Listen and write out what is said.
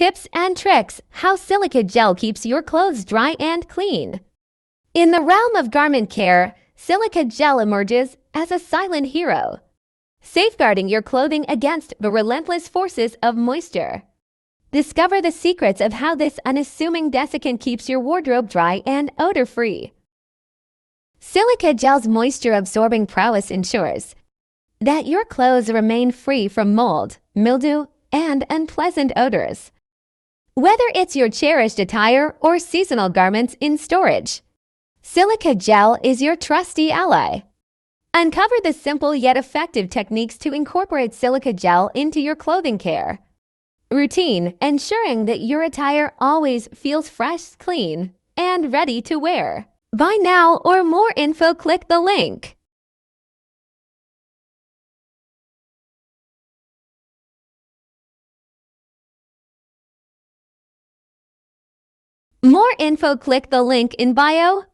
Tips and tricks: how silica gel keeps your clothes dry and clean. In the realm of garment care, silica gel emerges as a silent hero, safeguarding your clothing against the relentless forces of moisture. Discover the secrets of how this unassuming desiccant keeps your wardrobe dry and odor-free. Silica gel's moisture-absorbing prowess ensures that your clothes remain free from mold, mildew, and unpleasant odors. Whether it's your cherished attire or seasonal garments in storage, silica gel is your trusty ally. Uncover the simple yet effective techniques to incorporate silica gel into your clothing care routine, ensuring that your attire always feels fresh, clean, and ready to wear. Buy now, or more info, click the link. More info, click the link in bio.